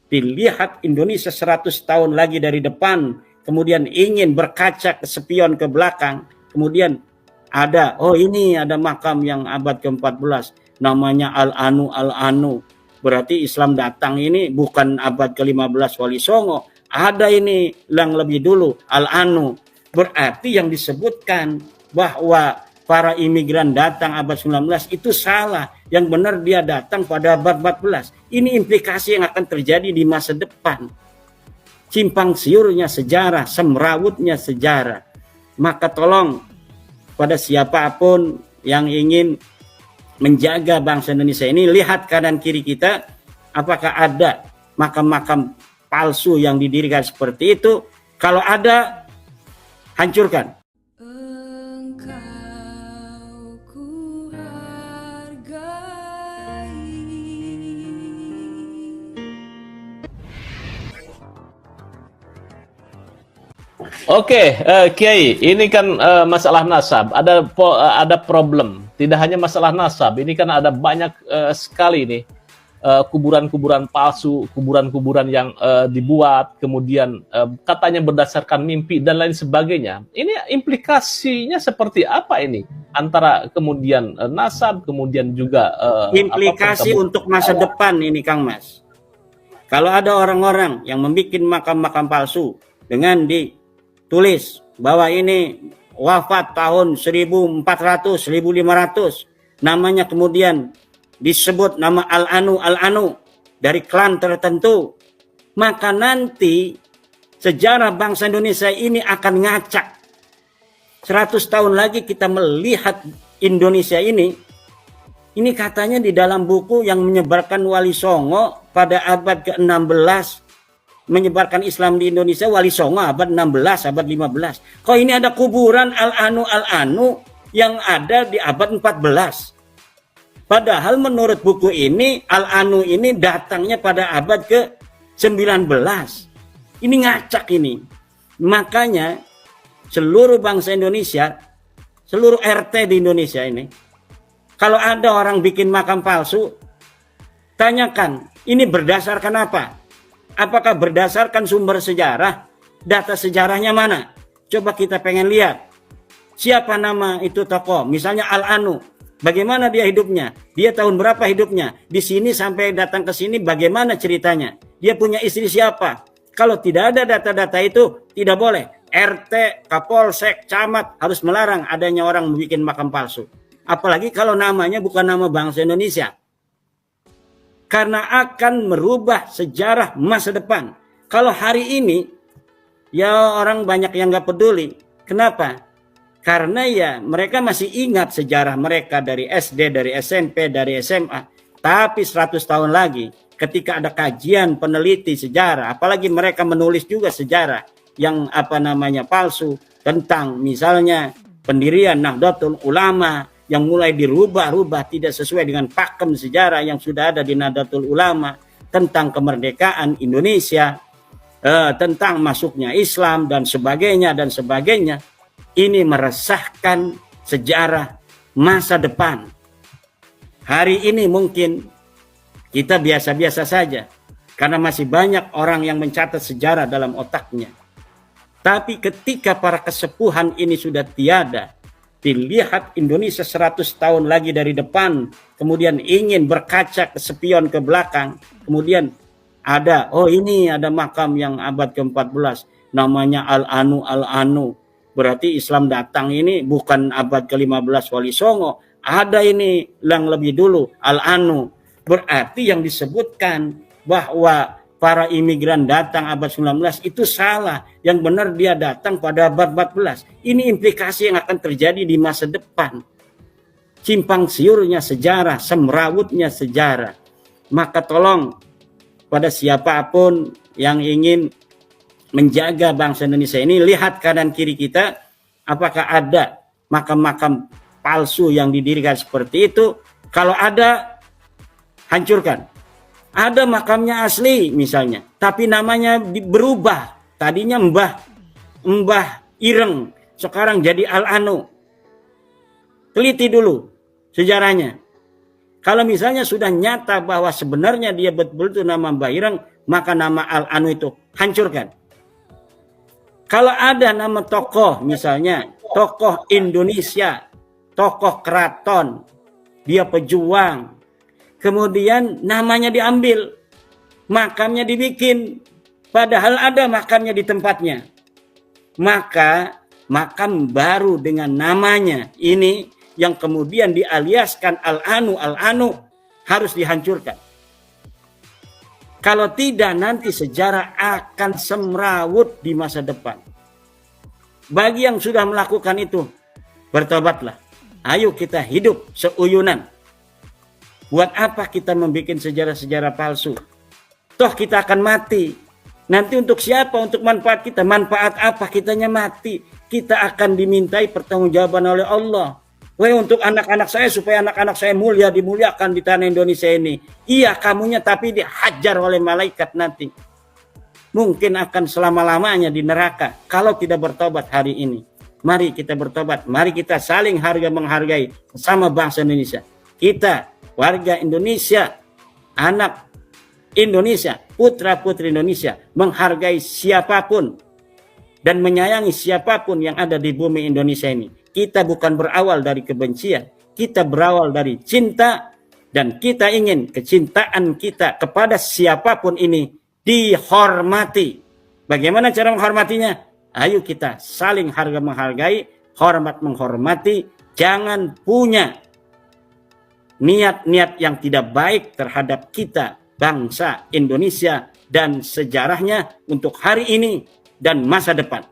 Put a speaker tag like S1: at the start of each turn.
S1: dilihat Indonesia 100 tahun lagi dari depan, kemudian ingin berkaca ke spion ke belakang, kemudian ada, oh ini ada makam yang abad ke-14, namanya Al-Anu, Al-Anu. Berarti Islam datang ini bukan abad ke-15 Wali Songo, ada ini yang lebih dulu, Al-Anu. Berarti yang disebutkan bahwa para imigran datang abad 19 itu salah. Yang benar dia datang pada abad 14. Ini implikasi yang akan terjadi di masa depan. Simpang siurnya sejarah, semrawutnya sejarah. Maka tolong pada siapapun yang ingin menjaga bangsa Indonesia ini, lihat kanan kiri kita, apakah ada makam-makam palsu yang didirikan seperti itu. Kalau ada, hancurkan.
S2: Oke, Kiai, ini kan masalah nasab, ada problem. Tidak hanya masalah nasab, ini kan ada banyak sekali nih kuburan-kuburan palsu, kuburan-kuburan yang dibuat, kemudian katanya berdasarkan mimpi dan lain sebagainya. Ini implikasinya seperti apa ini? Antara kemudian nasab, kemudian juga
S1: implikasi untuk masa depan ini, Kang Mas. Kalau ada orang-orang yang membuat makam-makam palsu dengan ditulis bahwa ini wafat tahun 1400, 1500, namanya kemudian disebut nama Al-Anu, Al-Anu dari klan tertentu, maka nanti sejarah bangsa Indonesia ini akan ngacak. 100 tahun lagi kita melihat Indonesia ini katanya di dalam buku yang menyebarkan Wali Songo pada abad ke-16, menyebarkan Islam di Indonesia, Wali Songo abad 16, abad 15. Kok ini ada kuburan Al-Anu, Al-Anu yang ada di abad 14. Padahal menurut buku ini, Al-Anu ini datangnya pada abad ke-19. Ini ngacak ini. Makanya seluruh bangsa Indonesia, seluruh RT di Indonesia ini, kalau ada orang bikin makam palsu, tanyakan, ini berdasarkan apa? Apakah berdasarkan sumber sejarah? Data sejarahnya mana? Coba kita pengen lihat. Siapa nama itu tokoh? Misalnya Al-Anu. Bagaimana dia hidupnya? Dia tahun berapa hidupnya? Di sini sampai datang ke sini bagaimana ceritanya? Dia punya istri siapa? Kalau tidak ada data-data itu, tidak boleh. RT, Kapolsek, Camat harus melarang adanya orang membuat makam palsu. Apalagi kalau namanya bukan nama bangsa Indonesia. Karena akan merubah sejarah masa depan. Kalau hari ini, ya orang banyak yang gak peduli. Kenapa? Karena ya mereka masih ingat sejarah mereka dari SD, dari SMP, dari SMA. Tapi 100 tahun lagi, ketika ada kajian peneliti sejarah, apalagi mereka menulis juga sejarah yang palsu, tentang misalnya pendirian Nahdlatul Ulama, yang mulai dirubah-rubah tidak sesuai dengan pakem sejarah yang sudah ada di Nahdlatul Ulama, tentang kemerdekaan Indonesia, tentang masuknya Islam dan sebagainya dan sebagainya. Ini meresahkan sejarah masa depan. Hari ini mungkin kita biasa-biasa saja karena masih banyak orang yang mencatat sejarah dalam otaknya. Tapi ketika para kesepuhan ini sudah tiada, dilihat Indonesia 100 tahun lagi dari depan, kemudian ingin berkaca ke spion ke belakang, kemudian ada, oh ini ada makam yang abad ke-14, namanya Al-Anu, Al-Anu. Berarti Islam datang ini bukan abad ke-15 Wali Songo, ada ini yang lebih dulu, Al-Anu. Berarti yang disebutkan bahwa para imigran datang abad 19 itu salah. Yang benar dia datang pada abad 14. Ini implikasi yang akan terjadi di masa depan. Simpang siurnya sejarah, semrawutnya sejarah. Maka tolong pada siapapun yang ingin menjaga bangsa Indonesia ini, lihat kanan kiri kita, apakah ada makam-makam palsu yang didirikan seperti itu. Kalau ada, hancurkan. Ada makamnya asli misalnya, tapi namanya berubah. Tadinya Mbah Ireng, sekarang jadi Al-Anu. Teliti dulu sejarahnya. Kalau misalnya sudah nyata bahwa sebenarnya dia betul-betul nama Mbah Ireng, maka nama Al-Anu itu hancurkan. Kalau ada nama tokoh, misalnya tokoh Indonesia, tokoh keraton, dia pejuang, kemudian namanya diambil, makamnya dibikin, padahal ada makamnya di tempatnya, maka makam baru dengan namanya ini yang kemudian dialiaskan Al-Anu harus dihancurkan. Kalau tidak, nanti sejarah akan semrawut di masa depan. Bagi yang sudah melakukan itu, bertobatlah. Ayo kita hidup seuyunan. Buat apa kita membuat sejarah-sejarah palsu? Toh kita akan mati. Nanti untuk siapa? Untuk manfaat kita. Manfaat apa kitanya mati? Kita akan dimintai pertanggungjawaban oleh Allah. Weh, untuk anak-anak saya, supaya anak-anak saya mulia, dimuliakan di tanah Indonesia ini. Iya, kamunya, tapi dihajar oleh malaikat nanti. Mungkin akan selama-lamanya di neraka kalau tidak bertobat hari ini. Mari kita bertobat. Mari kita saling menghargai sama bangsa Indonesia. Kita, warga Indonesia, anak Indonesia, putra-putri Indonesia, menghargai siapapun dan menyayangi siapapun yang ada di bumi Indonesia ini. Kita bukan berawal dari kebencian, kita berawal dari cinta, dan kita ingin kecintaan kita kepada siapapun ini dihormati. Bagaimana cara menghormatinya? Ayo kita saling menghargai, hormat menghormati, jangan punya niat-niat yang tidak baik terhadap kita, bangsa Indonesia dan sejarahnya untuk hari ini dan masa depan.